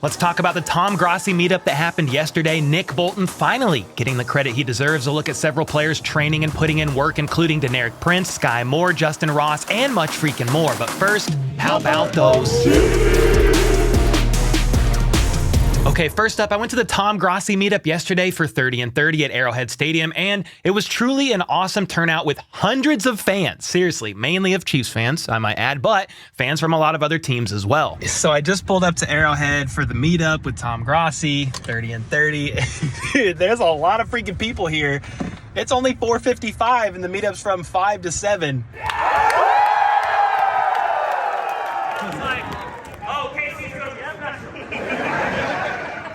Let's talk about the Tom Grossi meetup that happened yesterday. Nick Bolton finally getting the credit he deserves. A look at several players training and putting in work, including Deneric Prince, Skyy Moore, Justyn Ross, and much freaking more. But first, how about those? Okay, first up, I went to the Tom Grossi meetup yesterday for 30 and 30 at Arrowhead Stadium, and it was truly an awesome turnout with hundreds of fans. Seriously, mainly of Chiefs fans, I might add, but fans from a lot of other teams as well. So I just pulled up to Arrowhead for the meetup with Tom Grossi, 30 and 30. Dude, there's a lot of freaking people here. It's only 4:55 and the meetup's from 5 to 7.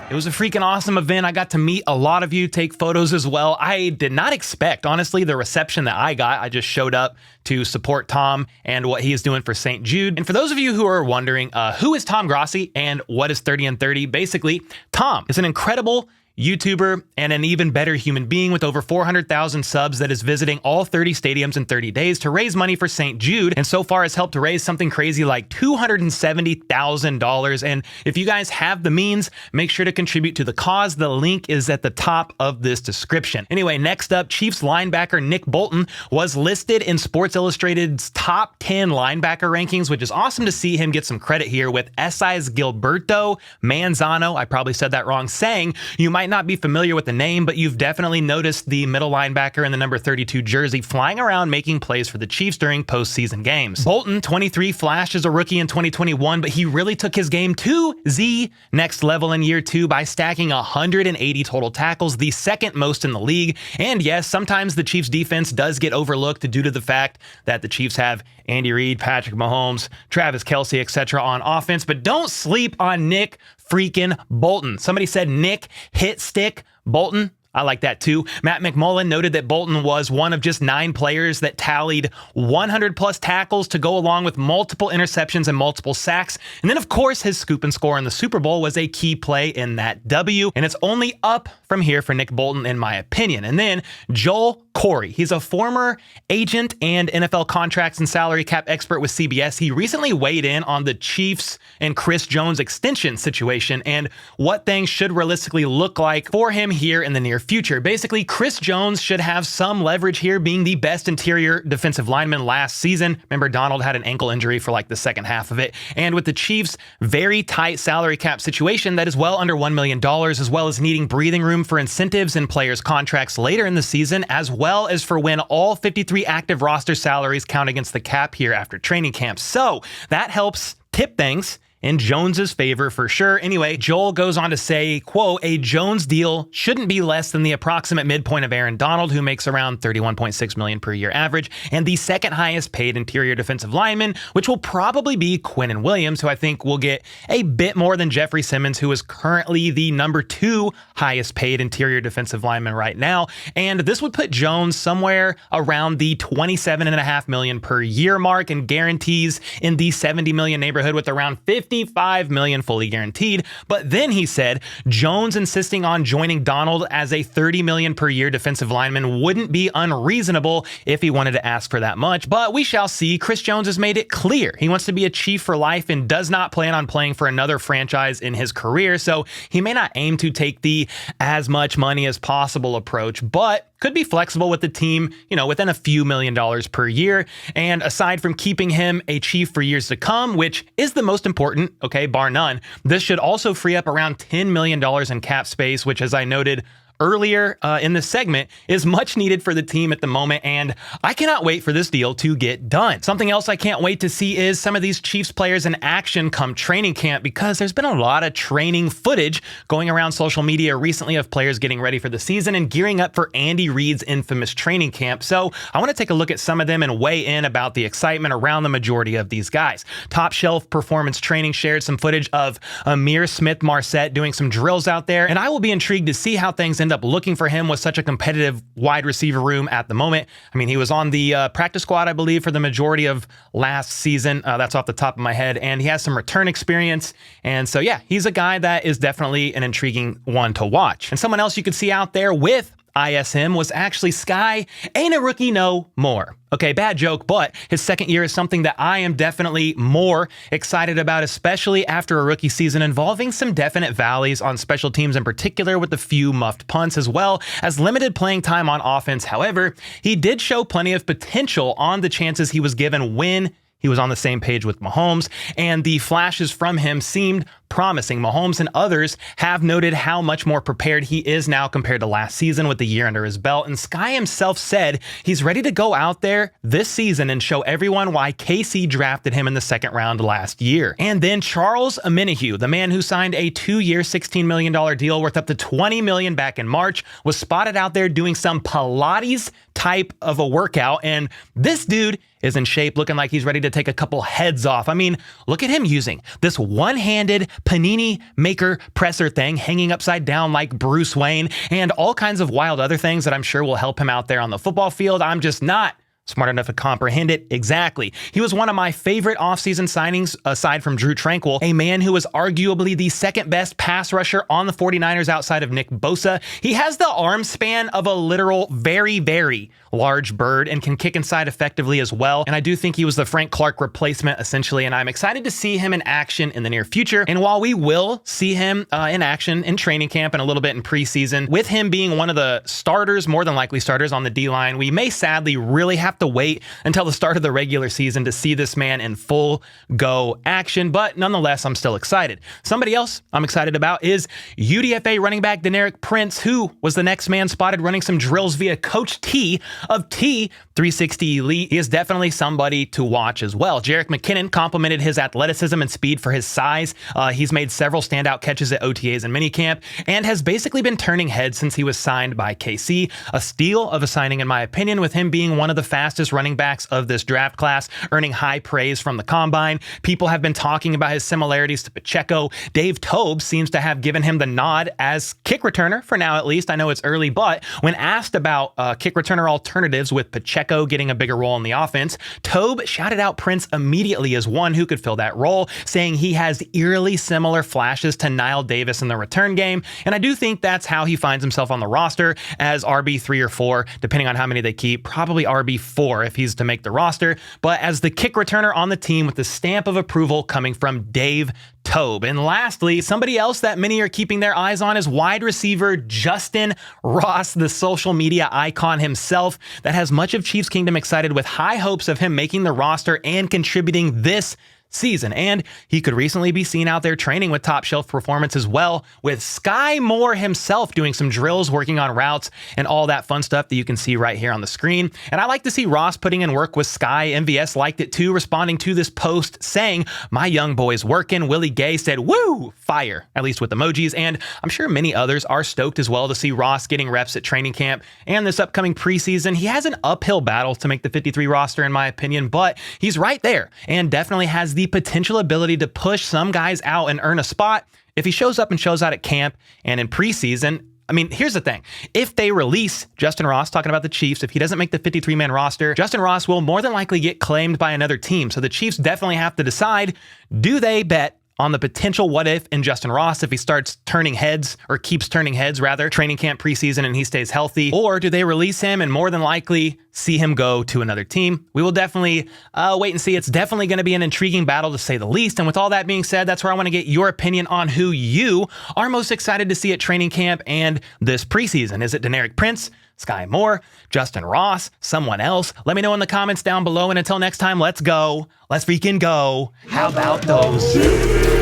It was a freaking awesome event. I got to meet a lot of you, take photos as well. I did not expect, honestly, the reception that I got. I just showed up to support Tom and what he is doing for St. Jude. And for those of you who are wondering, who is Tom Grossi and what is 30 and 30? Basically, Tom is an incredible YouTuber and an even better human being with over 400,000 subs that is visiting all 30 stadiums in 30 days to raise money for St. Jude, and so far has helped to raise something crazy like $270,000. And if you guys have the means, make sure to contribute to the cause. The link is at the top of this description. Anyway, next up, Chiefs linebacker Nick Bolton was listed in Sports Illustrated's top 10 linebacker rankings, which is awesome to see him get some credit here, with SI's Gilberto Manzano, I probably said that wrong, saying, "You might not be familiar with the name, but you've definitely noticed the middle linebacker in the number 32 jersey flying around making plays for the Chiefs during postseason games." Bolton, 23, flashed as a rookie in 2021, but he really took his game to the next level in year 2 by stacking 180 total tackles, the second most in the league. And yes, sometimes the Chiefs defense does get overlooked due to the fact that the Chiefs have Andy Reid, Patrick Mahomes, Travis Kelce, etc. on offense, but don't sleep on Nick freaking Bolton. Somebody said Nick hit stick Bolton. I like that too. Matt McMullen noted that Bolton was one of just 9 players that tallied 100 plus tackles to go along with multiple interceptions and multiple sacks. And then of course his scoop and score in the Super Bowl was a key play in that W. And it's only up from here for Nick Bolton in my opinion. And then Joel Corey. He's a former agent and NFL contracts and salary cap expert with CBS. He recently weighed in on the Chiefs and Chris Jones extension situation and what things should realistically look like for him here in the near future. Basically, Chris Jones should have some leverage here, being the best interior defensive lineman last season. Remember, Donald had an ankle injury for like the second half of it. And with the Chiefs' very tight salary cap situation that is well under $1 million, as well as needing breathing room for incentives and players' contracts later in the season, as well as for when all 53 active roster salaries count against the cap here after training camp. So that helps tip things in Jones's favor for sure. Anyway, Joel goes on to say, quote, "A Jones deal shouldn't be less than the approximate midpoint of Aaron Donald, who makes around $31.6 million per year average, and the second highest paid interior defensive lineman, which will probably be Quinnen Williams, who I think will get a bit more than Jeffrey Simmons, who is currently the number 2 highest paid interior defensive lineman right now. And this would put Jones somewhere around the $27.5 million per year mark and guarantees in the $70 million neighborhood, with around $55 million fully guaranteed." But then he said Jones insisting on joining Donald as a $30 million per year defensive lineman wouldn't be unreasonable if he wanted to ask for that much. But we shall see. Chris Jones has made it clear he wants to be a Chief for life and does not plan on playing for another franchise in his career. So he may not aim to take the as much money as possible approach, but could be flexible with the team, within a few $1,000,000 per year. And aside from keeping him a Chief for years to come, which is the most important, okay, bar none, this should also free up around $10 million in cap space, which, as I noted earlier in this segment, is much needed for the team at the moment, and I cannot wait for this deal to get done. Something else I can't wait to see is some of these Chiefs players in action come training camp, because there's been a lot of training footage going around social media recently of players getting ready for the season and gearing up for Andy Reid's infamous training camp. So I want to take a look at some of them and weigh in about the excitement around the majority of these guys. Top Shelf Performance Training shared some footage of Amir Smith-Marset doing some drills out there, and I will be intrigued to see how things end up looking for him with such a competitive wide receiver room at the moment. I mean, he was on the practice squad, I believe, for the majority of last season. That's off the top of my head. And he has some return experience. And so, yeah, he's a guy that is definitely an intriguing one to watch. And someone else you could see out there with ISM was actually Skyy ain't a rookie no more. Okay, bad joke, but his second year is something that I am definitely more excited about, especially after a rookie season involving some definite valleys on special teams in particular, with a few muffed punts as well as limited playing time on offense. However, he did show plenty of potential on the chances he was given when he was on the same page with Mahomes, and the flashes from him seemed promising. Mahomes and others have noted how much more prepared he is now compared to last season with the year under his belt, and Skyy himself said he's ready to go out there this season and show everyone why KC drafted him in the second round last year. And then Charles Omenihu, the man who signed a 2-year, $16 million deal worth up to $20 million back in March, was spotted out there doing some Pilates type of a workout, and this dude is in shape, looking like he's ready to take a couple heads off. I mean, look at him using this one-handed panini maker presser thing, hanging upside down like Bruce Wayne, and all kinds of wild other things that I'm sure will help him out there on the football field. I'm just not smart enough to comprehend it exactly. He was one of my favorite offseason signings aside from Drue Tranquill, a man who was arguably the second best pass rusher on the 49ers outside of Nick Bosa. He has the arm span of a literal very, very large bird and can kick inside effectively as well. And I do think he was the Frank Clark replacement essentially, and I'm excited to see him in action in the near future. And while we will see him in action in training camp and a little bit in preseason, with him being one of the starters, more than likely starters on the D-line, we may sadly really have to wait until the start of the regular season to see this man in full go action. But nonetheless, I'm still excited. Somebody else I'm excited about is UDFA running back Deneric Prince, who was the next man spotted running some drills via Coach T of T360 Elite. He is definitely somebody to watch as well. Jerick McKinnon complimented his athleticism and speed for his size. He's made several standout catches at OTAs and minicamp and has basically been turning heads since he was signed by KC. A steal of a signing in my opinion, with him being one of the fastest running backs of this draft class, earning high praise from the combine. People have been talking about his similarities to Pacheco. Dave Tobe seems to have given him the nod as kick returner for now, at least. I know it's early, but when asked about kick returner alternatives with Pacheco getting a bigger role in the offense, Tobe shouted out Prince immediately as one who could fill that role, saying he has eerily similar flashes to Nile Davis in the return game. And I do think that's how he finds himself on the roster, as RB3 or 4, depending on how many they keep, probably RB4 if he's to make the roster, but as the kick returner on the team with the stamp of approval coming from Dave Tobe. And lastly, somebody else that many are keeping their eyes on is wide receiver Justyn Ross, the social media icon himself, that has much of Chiefs Kingdom excited with high hopes of him making the roster and contributing this season. And he could recently be seen out there training with top shelf performance as well, with Skyy Moore himself doing some drills, working on routes and all that fun stuff that you can see right here on the screen. And I like to see Ross putting in work with Skyy. MVS liked it too, responding to this post saying, "My young boy's working." Willie Gay said, "Woo, fire," at least with emojis. And I'm sure many others are stoked as well to see Ross getting reps at training camp and this upcoming preseason. He has an uphill battle to make the 53 roster in my opinion, but he's right there and definitely has the potential ability to push some guys out and earn a spot if he shows up and shows out at camp and in preseason. I mean, here's the thing. If they release Justyn Ross, talking about the Chiefs, if he doesn't make the 53-man roster, Justyn Ross will more than likely get claimed by another team. So the Chiefs definitely have to decide, do they bet on the potential what if in Justyn Ross if he starts turning heads, or keeps turning heads rather, training camp preseason and he stays healthy? Or do they release him and more than likely see him go to another team? We will definitely wait and see. It's definitely going to be an intriguing battle to say the least. And with all that being said, that's where I want to get your opinion on who you are most excited to see at training camp and this preseason. Is it Deneric Prince, Skyy Moore, Justyn Ross, someone else? Let me know in the comments down below. And until next time, let's go. Let's freaking go. How about those?